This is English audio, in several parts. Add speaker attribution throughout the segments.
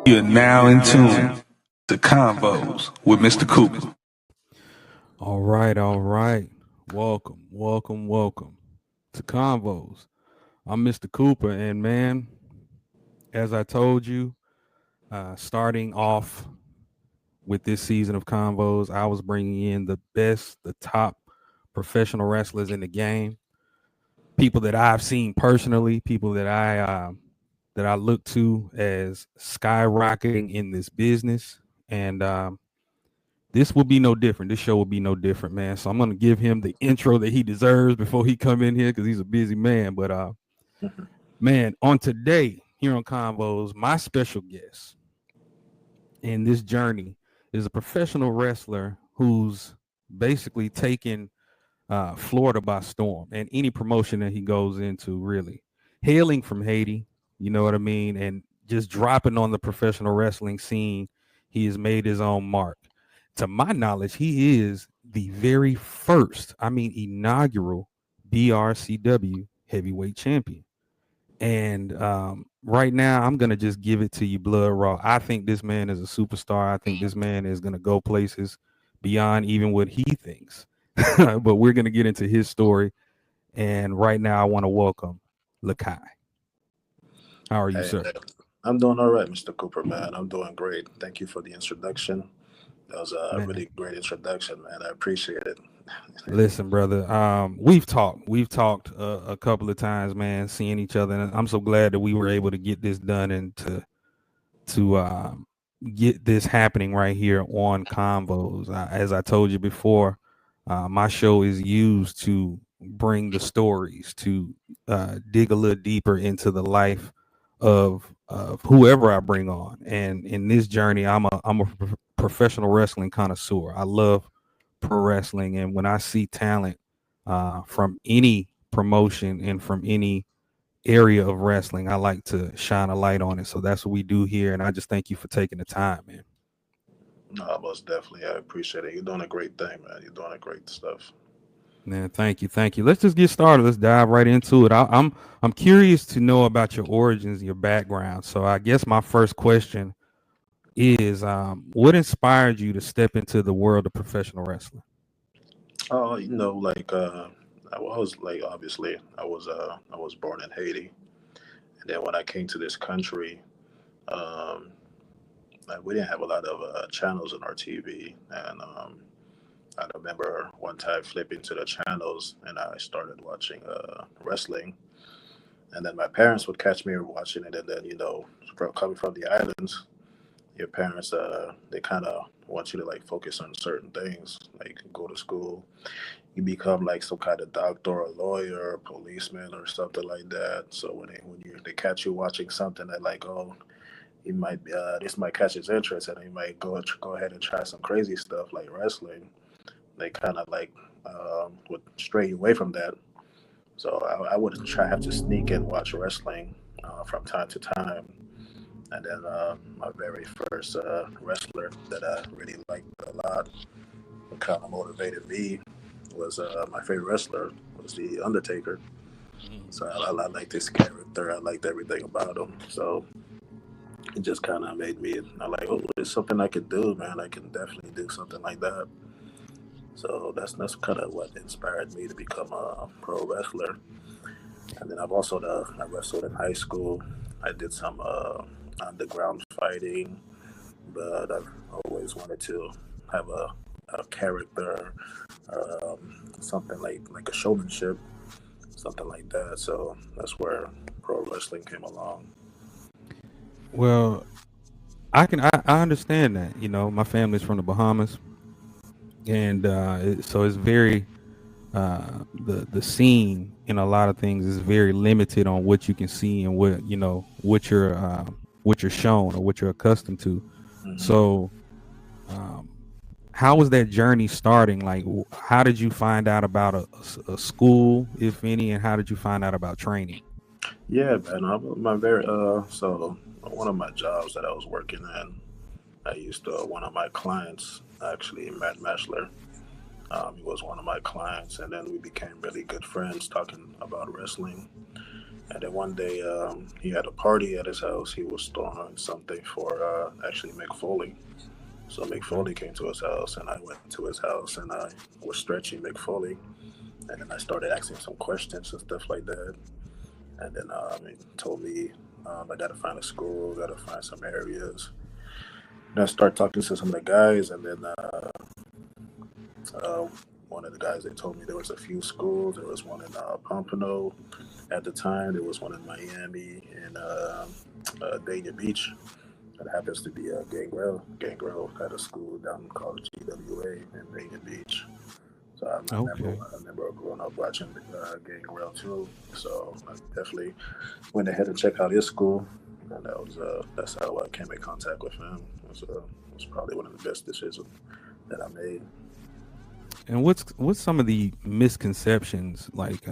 Speaker 1: You're now in tune to Convos with Mr. Cooper.
Speaker 2: All right. Welcome to Convos. I'm Mr. Cooper, and man, as I told you, starting off with this season of Convos, I was bringing in the best, the top professional wrestlers in the game, people that I've seen personally, people that I look to as skyrocketing in this business, and this will be no different. This show will be no different, man. So I'm gonna give him the intro that he deserves before he come in here because he's a busy man. But man, on today here on Convos, my special guest in this journey is a professional wrestler who's basically taken Florida by storm and any promotion that he goes into, really hailing from Haiti. You know what I mean? And just dropping on the professional wrestling scene, he has made his own mark. To my knowledge, he is the very first, inaugural BRCW heavyweight champion. And right now, I'm going to just give it to you blood raw. I think this man is a superstar. I think this man is going to go places beyond even what he thinks. But we're going to get into his story. And right now, I want to welcome LAKAY. How are you,
Speaker 3: Hey,
Speaker 2: sir?
Speaker 3: I'm doing all right, Mr. Cooper, man. I'm doing great. Thank you for the introduction. That was a
Speaker 2: Man,
Speaker 3: really great introduction, man. I appreciate it.
Speaker 2: listen, brother. We've talked a couple of times, man, seeing each other, and I'm so glad that we were able to get this done and to get this happening right here on Convos. As I told you before, my show is used to bring the stories, to dig a little deeper into the life of whoever I bring on. And in this journey, I'm a professional wrestling connoisseur. I love pro wrestling, and when I see talent from any promotion and from any area of wrestling, I like to shine a light on it. So that's what we do here. And I just thank you for taking the time, man.
Speaker 3: No, most definitely. I appreciate it. You're doing a great thing, man. You're doing a great stuff.
Speaker 2: Man, thank you. Let's just get started. Let's dive right into it. I'm curious to know about your origins, your background. So I guess my first question is, what inspired you to step into the world of professional wrestling?
Speaker 3: Oh, I was like, obviously, I was born in Haiti, and then when I came to this country, um, we didn't have a lot of channels on our TV, and I remember one time flipping to the channels, and I started watching wrestling. And then my parents would catch me watching it, and then coming from the islands, your parents they kind of want you to like focus on certain things, like go to school, you become like some kind of doctor or lawyer or policeman or something like that. So when they catch you watching something that like, oh, you might be this might catch his interest, and he might go ahead and try some crazy stuff like wrestling. They kind of like would stray you away from that. So I would try have to sneak and watch wrestling from time to time. And then my very first wrestler that I really liked a lot, what kind of motivated me, was my favorite wrestler was the Undertaker. So I liked his character. I liked everything about him. So it just kind of made me. I like, oh, it's something I could do, man. I can definitely do something like that. So that's kind of what inspired me to become a pro wrestler. And then I wrestled in high school. I did some underground fighting, but I've always wanted to have a character, something like a showmanship, something like that. So that's where pro wrestling came along.
Speaker 2: Well, I understand that. You know, my family's from the Bahamas, and so it's very the scene in a lot of things is very limited on what you can see and what you're shown or what you're accustomed to.
Speaker 3: Hmm.
Speaker 2: So um, how was that journey starting? Like, how did you find out about a school, if any, and how did you find out about training?
Speaker 3: Yeah, man. My very so one of my jobs that I was working in, I used to one of my clients actually Matt Mashler. He was one of my clients, and then we became really good friends talking about wrestling. And then one day, he had a party at his house. He was throwing something for actually Mick Foley. So Mick
Speaker 2: Okay.
Speaker 3: Foley came to his house, and I went to his house, and I was stretching Mick Foley, and then I started asking some questions and stuff like that. And then he told me I got to find a school, got to find some areas. And I started talking to some of the guys, and then uh, one of the guys they told me there was a few schools. There was one in Pompano at the time. There was one in Miami and Dania Beach. That happens to be Gangrel. Gangrel had a school down called GWA in Dania Beach. So
Speaker 2: Okay.
Speaker 3: I remember growing up watching Gangrel too. So I definitely went ahead and checked out his school, and that's how I came in contact with him. It was probably one of the best decisions that I made.
Speaker 2: And what's some of the misconceptions like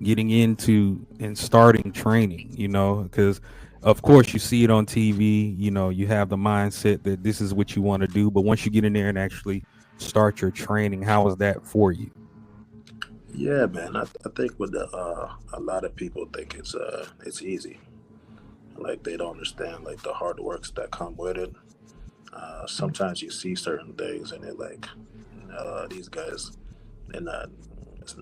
Speaker 2: getting into and starting training? You know, because of course you see it on TV. You know, you have the mindset that this is what you want to do, but once you get in there and actually start your training, how is that for you?
Speaker 3: Yeah, man. I think with a lot of people think it's easy. Like they don't understand like the hard works that come with it. Sometimes you see certain things and they're like, these guys, they're not.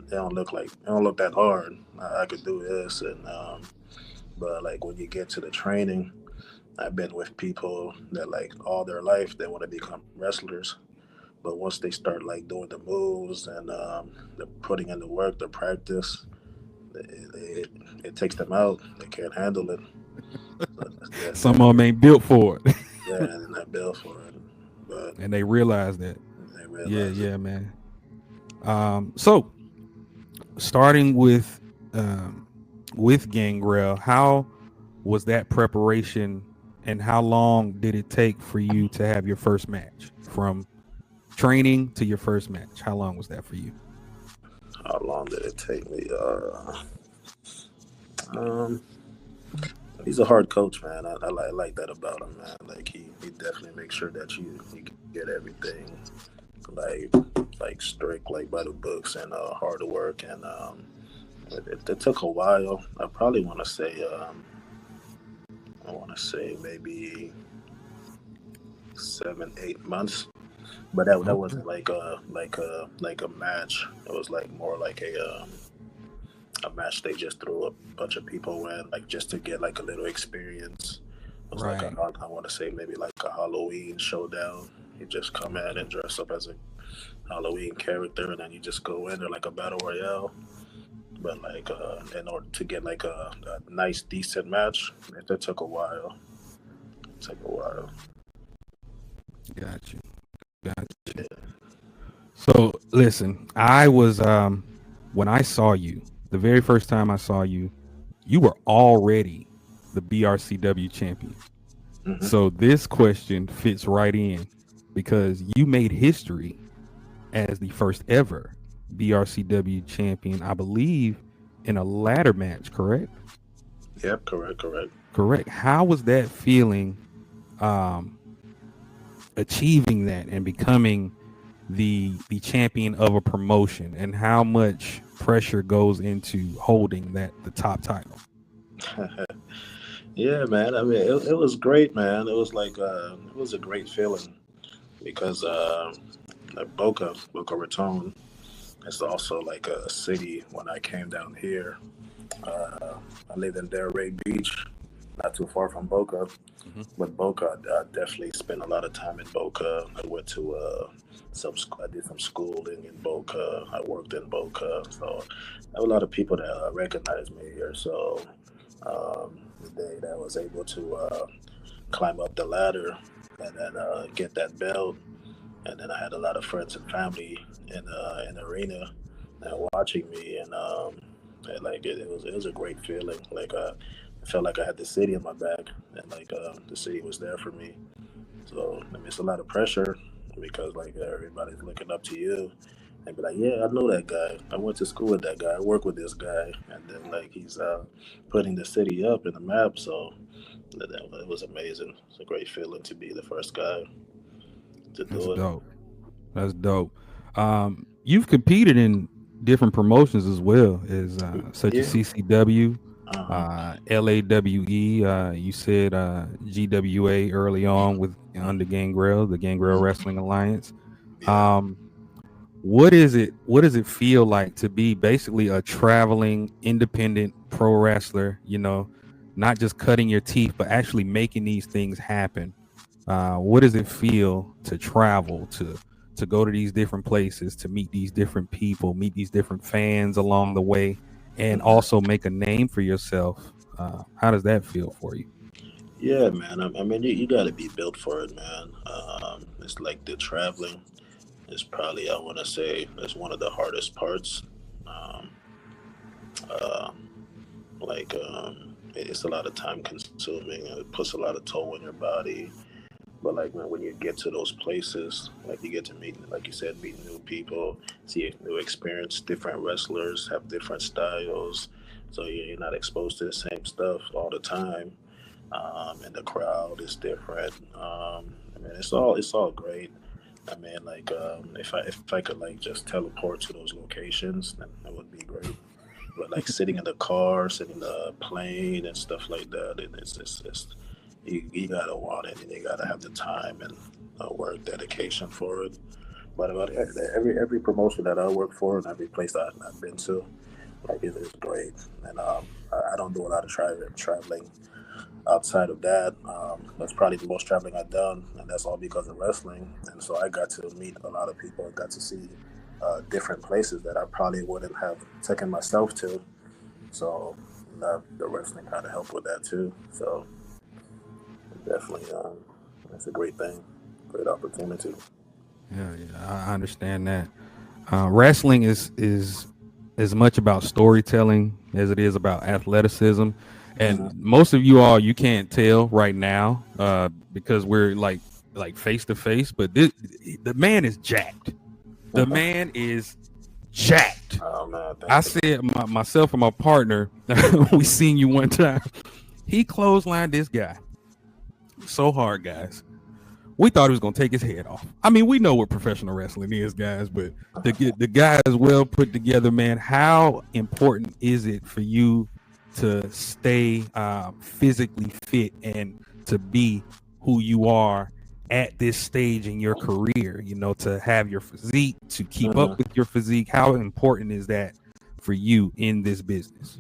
Speaker 3: They don't look that hard. I could do this, and but like when you get to the training, I've been with people that like all their life they want to become wrestlers, but once they start like doing the moves and they're putting in the work, the practice, it takes them out. They can't handle it. So
Speaker 2: Some of them ain't built for it,
Speaker 3: yeah, and they're not built for it, but
Speaker 2: and they realize that.
Speaker 3: they
Speaker 2: Yeah,
Speaker 3: realize it.
Speaker 2: yeah, man. So starting with Gangrel, how was that preparation, and how long did it take for you to have your first match from training to your first match? How long was that for you?
Speaker 3: How long did it take me? Um, he's a hard coach, man. I like that about him, man. Like he definitely makes sure that you get everything like like strict, like by the books, and hard work. And it took a while. I want to say maybe 7, 8 months. But that
Speaker 2: Okay.
Speaker 3: wasn't like a match. It was like more like a match they just threw a bunch of people in, like just to get like a little experience. It was like
Speaker 2: Right.
Speaker 3: I want to say maybe like a Halloween showdown. You just come in and dress up as a Halloween character, and then you just go in there like a battle royale. But like in order to get like a nice decent match, it took a while. It took a while.
Speaker 2: Got you. Got you. So listen, I was when I saw you, the very first time I saw you, you were already the BRCW champion.
Speaker 3: Hmm.
Speaker 2: So this question fits right in because you made history as the first ever BRCW champion, I believe, in a ladder match, correct?
Speaker 3: Yep, correct, correct.
Speaker 2: Correct. How was that feeling um achieving that and becoming the champion of a promotion, and how much pressure goes into holding that the top title?
Speaker 3: Yeah, man. I mean, it was great, man. It was like it was a great feeling because like Boca Raton is also like a city. When I came down here, uh, I lived in Delray Beach, not too far from Boca.
Speaker 2: Mhm.
Speaker 3: But Boca, I definitely spent a lot of time in Boca. I went to I did some schooling in Boca. I worked in Boca, so I have a lot of people that recognize me here. So the day that I was able to climb up the ladder and then get that belt, and then I had a lot of friends and family in the arena and watching me, and like it was a great feeling. Like I felt like I had the city in my back, and like the city was there for me. So I mean, it's a lot of pressure because like everybody's looking up to you. And be like, yeah, I know that guy. I went to school with that guy. I work with this guy, and then like he's putting the city up in the map. So it was amazing. It's a great feeling to be the first guy to
Speaker 2: That's
Speaker 3: do it.
Speaker 2: dope. That's dope. You've competed in different promotions as well as such as
Speaker 3: Yeah.
Speaker 2: CCW. LAWE. You said GWA early on with under Gangrel, the Gangrel Wrestling Alliance.
Speaker 3: Yeah.
Speaker 2: What is it? What does it feel like to be basically a traveling independent pro wrestler? You know, not just cutting your teeth, but actually making these things happen. What does it feel to travel, to go to these different places, to meet these different people, meet these different fans along the way, and also make a name for yourself? How does that feel for you?
Speaker 3: Yeah, man. I mean, you got to be built for it, man. It's like the traveling is probably, I want to say, is one of the hardest parts. Um, uh, it's a lot of time consuming. It puts a lot of toll on your body. But like, man, when you get to those places, like you get to meet, like you said, meet new people, see a new experience. Different wrestlers have different styles, so you're not exposed to the same stuff all the time. And the crowd is different. I mean, it's all great. I mean, like, if I could like just teleport to those locations, then that would be great. But like sitting in the car, sitting in the plane, and stuff like that, it's you gotta want it, and you gotta have the time and work dedication for it. But every promotion that I work for and every place I've been to, like it is great. And I don't do a lot of traveling outside of that. That's probably the most traveling I've done, and that's all because of wrestling. And so I got to meet a lot of people. I got to see different places that I probably wouldn't have taken myself to. So the wrestling kind of helped with that too. So definitely, it's a great thing, great opportunity.
Speaker 2: Yeah, I understand that. Wrestling is as much about storytelling as it is about athleticism. And
Speaker 3: Mm-hmm.
Speaker 2: most of you all, you can't tell right now because we're like face to face. But the man is jacked. The man is jacked.
Speaker 3: Oh man,
Speaker 2: I
Speaker 3: thank you.
Speaker 2: said myself and my partner, we seen you one time. He clotheslined this guy so hard, guys. We thought he was gonna take his head off. I mean, we know what professional wrestling is, guys, but the guy is well put together, man. How important is it for you to stay physically fit and to be who you are at this stage in your career? You know, to have your physique, to keep up
Speaker 3: Mm-hmm.
Speaker 2: with your physique. How important is that for you in this business?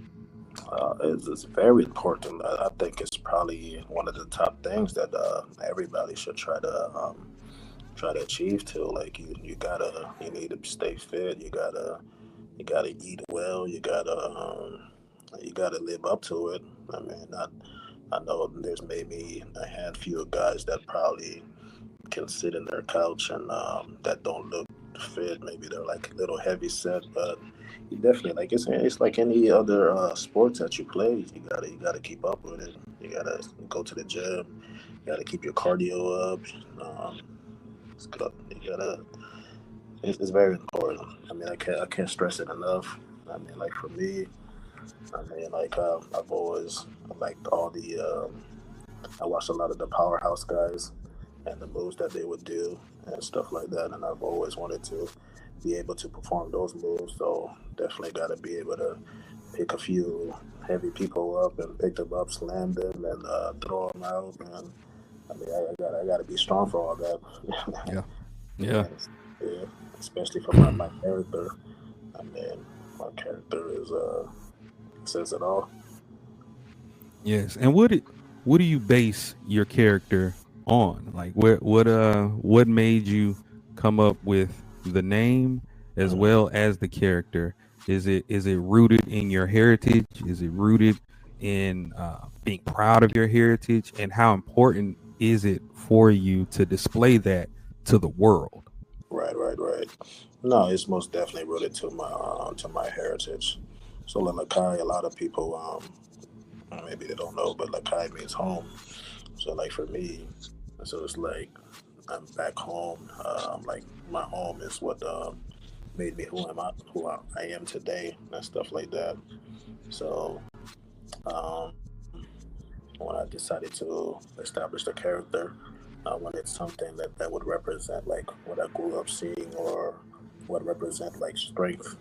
Speaker 3: It's very important. I think it's probably one of the top things that everybody should try to achieve to. Like you need to stay fit. You gotta eat well. You gotta live up to it. I mean, I know there's maybe a handful of guys that probably can sit in their couch and that don't look fit. Maybe they're like a little heavy set, but you definitely like it's like any other sports that you play. You gotta keep up with it. You gotta go to the gym. You gotta keep your cardio up. You gotta. It's very important. I mean, I can't stress it enough. I mean, like for me, I mean, like I've always liked all the. I watched a lot of the powerhouse guys and the moves that they would do and stuff like that. And I've always wanted to be able to perform those moves. So definitely got to be able to pick a few heavy people up and pick them up, slam them, and throw them out. And I mean, I got to be strong for all that.
Speaker 2: Yeah, yeah.
Speaker 3: And, yeah, especially for my character. I mean, my character is says it all.
Speaker 2: Yes. And what do you base your character on? Like what made you come up with the name as
Speaker 3: Mhm.
Speaker 2: well as the character? Is it rooted in your heritage? Is it rooted in being proud of your heritage? And how important is it for you to display that to the world?
Speaker 3: Right, right, right. No, it's most definitely rooted to my heritage. So like Lakai, a lot of people maybe they don't know, but Lakai means home. So like for me, so it's like I'm back home. Like my home is what made me who I am today and stuff like that. So um, when I decided to establish the character, I wanted something that would represent like what I grew up seeing or what represent like strength,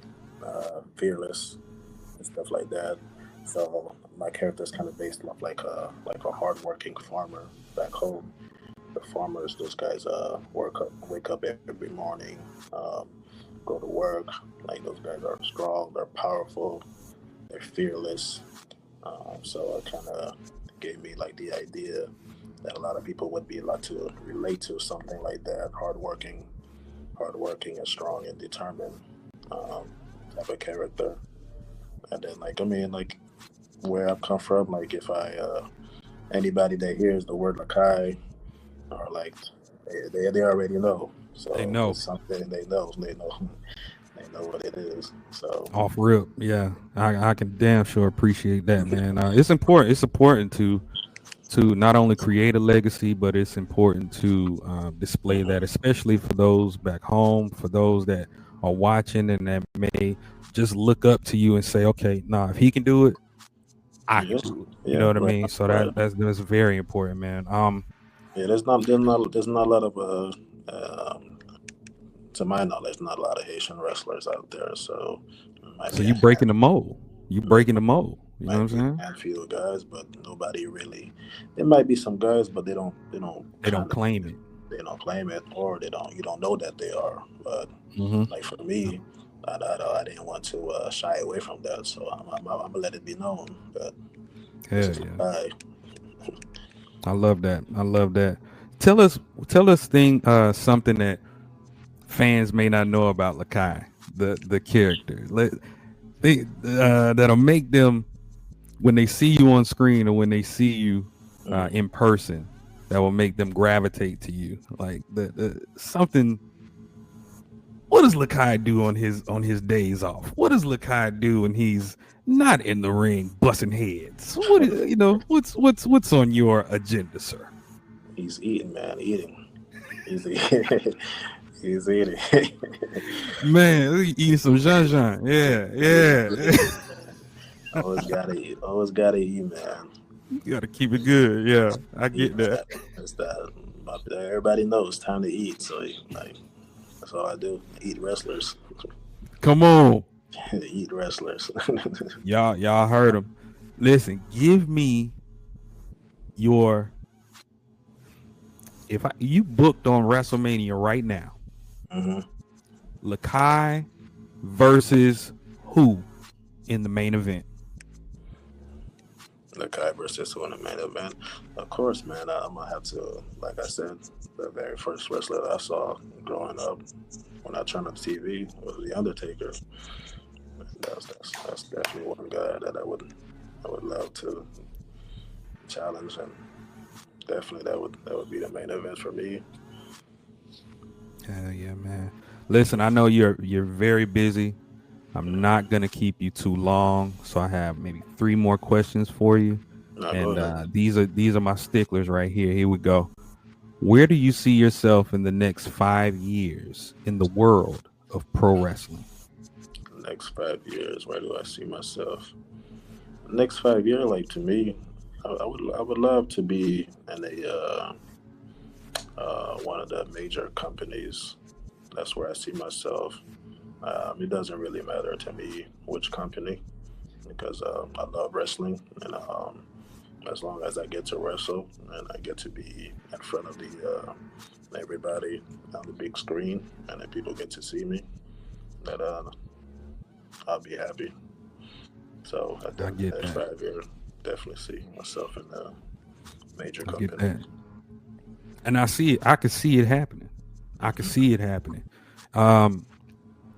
Speaker 3: fearless, and stuff like that. So my character is kind of based off like a hardworking farmer back home. The farmers, those guys, wake up every morning, um, go to work. Like those guys are strong, they're powerful, they're fearless. So it kind of gave me like the idea that a lot of people would be able to relate to something like that, hardworking and strong and determined um, type of character. And then like I mean like where I've come from, like if I anybody that hears the word Lakai or like they already know.
Speaker 2: They
Speaker 3: So
Speaker 2: know.
Speaker 3: it's something they know what it is. So
Speaker 2: Off rip, yeah. I can damn sure appreciate that, man. It's important. It's important to not only create a legacy, but it's important to display that, especially for those back home, for those that are watching and that may just look up to you and say, okay, nah, if he can do it, I can do it. You know what I mean? So that's very important, man.
Speaker 3: Yeah, there's not a lot of to my knowledge, not a lot of Haitian wrestlers out there. So
Speaker 2: so you breaking the mold. You breaking the mold. You know what I'm
Speaker 3: might be
Speaker 2: saying?
Speaker 3: a handful of guys, but nobody really. There might be some guys, but they don't
Speaker 2: claim it.
Speaker 3: They don't claim it, or they don't. You don't know that they are. But like for me, I didn't want to shy away from that, so I'm gonna let it be known that this is a guy.
Speaker 2: I love that. I love that. Tell us something that fans may not know about Lakai, the character. That'll make them, when they see you on screen or when they see you in person, that will make them gravitate to you. Like the something. What does Lakai do on his days off? What does Lakai do when he's not in the ring busting heads? What's on your agenda, sir?
Speaker 3: He's eating, man. He's eating. He's eating.
Speaker 2: Man, eating some Jean. Yeah.
Speaker 3: Always gotta eat, man.
Speaker 2: You gotta keep it good. Yeah, I get that.
Speaker 3: That's that. Everybody knows time to eat, so like that's all I do. Eat wrestlers.
Speaker 2: Come on.
Speaker 3: Eat wrestlers.
Speaker 2: Y'all heard him. Listen, give me your you booked on WrestleMania right now. Lakai versus who in the main event?
Speaker 3: Lakai versus who in the main event? Of course, man. I'm gonna have to, like I said, the very first wrestler that I saw growing up when I turned up TV was The Undertaker. That's definitely one guy that I would love to challenge, and definitely that would be the main event for me.
Speaker 2: Hell yeah, man. Listen, I know you're very busy. I'm not gonna keep you too long, so I have maybe 3 more questions for you. And these are my sticklers right here. Here we go. Where do you see yourself in the next 5 years in the world of pro wrestling?
Speaker 3: Next 5 years, where do I see myself? Next 5 years, like to me, I would love to be in a one of the major companies. That's where I see myself. It doesn't really matter to me which company, because I love wrestling, and as long as I get to wrestle and I get to be in front of everybody on the big screen, and then people get to see me, that I'll be happy. So I think the next 5 years, definitely see myself in a major company.
Speaker 2: Get that. And I see it. I could see it happening.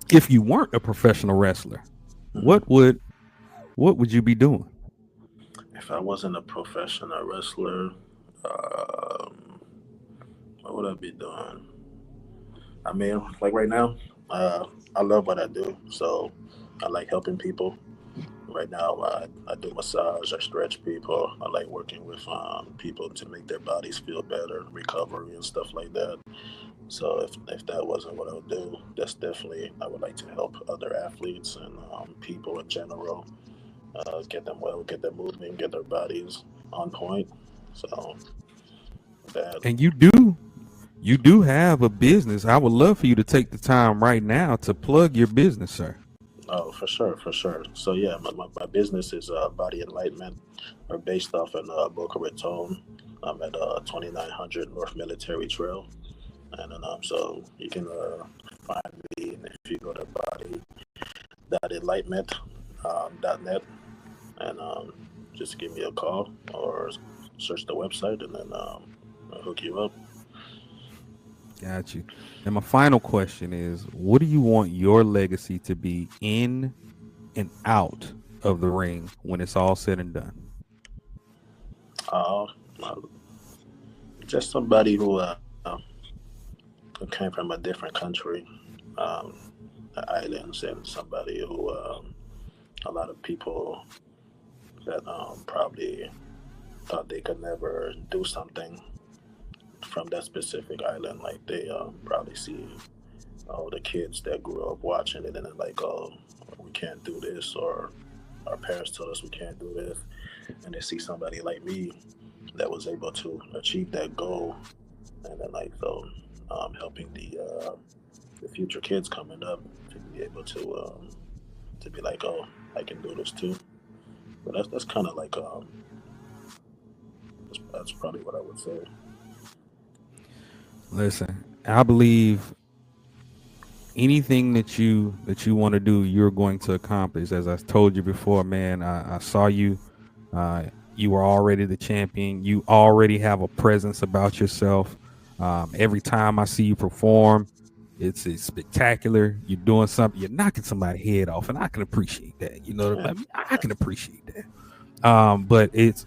Speaker 2: If you weren't a professional wrestler, what would you be doing?
Speaker 3: If I wasn't a professional wrestler, what would I be doing? I mean, like right now, I love what I do, so I like helping people. Right now, I do massage, I stretch people. I like working with people to make their bodies feel better, recovery and stuff like that. So if that wasn't what I would do, that's definitely, I would like to help other athletes and people in general, get them well, get them moving, get their bodies on point. So that.
Speaker 2: And you do have a business. I would love for you to take the time right now to plug your business, sir.
Speaker 3: Oh, for sure, for sure. So yeah, my business is Body Enlightenment. We're based off in Boca Raton. I'm at 2900 North Military Trail, and then so you can find me if you go to body.enlightenment .net, and just give me a call or search the website, and then I'll hook you up.
Speaker 2: Got you. And my final question is, what do you want your legacy to be in and out of the ring when it's all said and done?
Speaker 3: Uh, uh, just somebody who came from a different country, um, the islands, and somebody who a lot of people that probably thought they could never do something from that specific island. Like they probably see the kids that grew up watching it and they're like, oh, we can't do this, or our parents told us we can't do this, and they see somebody like me that was able to achieve that goal, and then like so helping the future kids coming up to be able to be like, oh, I can do this too. But that's kind of like that's probably what I would say.
Speaker 2: Listen, I believe anything that you want to do, you're going to accomplish. As I told you before, man, I saw you. You were already the champion. You already have a presence about yourself. Every time I see you perform, it's spectacular. You're doing something. You're knocking somebody's head off, and I can appreciate that. You know, I can appreciate that. But it's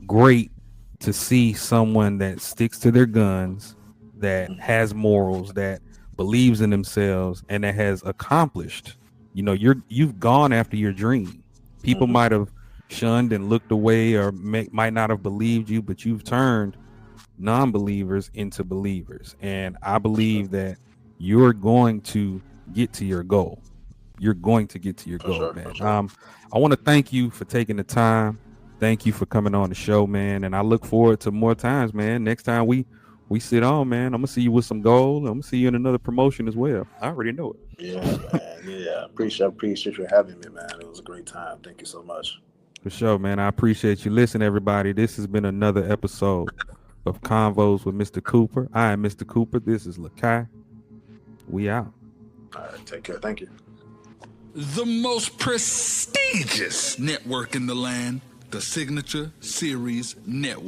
Speaker 2: great to see someone that sticks to their guns, that has morals, that believes in themselves, and that has accomplished. You know, you've gone after your dream. People might have shunned and looked away, or might not have believed you, but you've turned non-believers into believers. And I believe that you're going to get to your goal. You're going to get to your goal,
Speaker 3: Sure,
Speaker 2: man.
Speaker 3: sure.
Speaker 2: I want to thank you for taking the time. Thank you for coming on the show, man. And I look forward to more times, man. Next time we sit on, man, I'm gonna see you with some gold. I'm gonna see you in another promotion as well. I already know it.
Speaker 3: Yeah, man. Yeah, appreciate you having me, man. It was a great time. Thank you so much.
Speaker 2: For sure, man. I appreciate you. Listen, everybody, this has been another episode of Convos with Mr. Cooper. I am Mr. Cooper. This is LAKAY. We out.
Speaker 3: All right, take care. Thank you.
Speaker 4: The most prestigious network in the land, the Signature Series Network.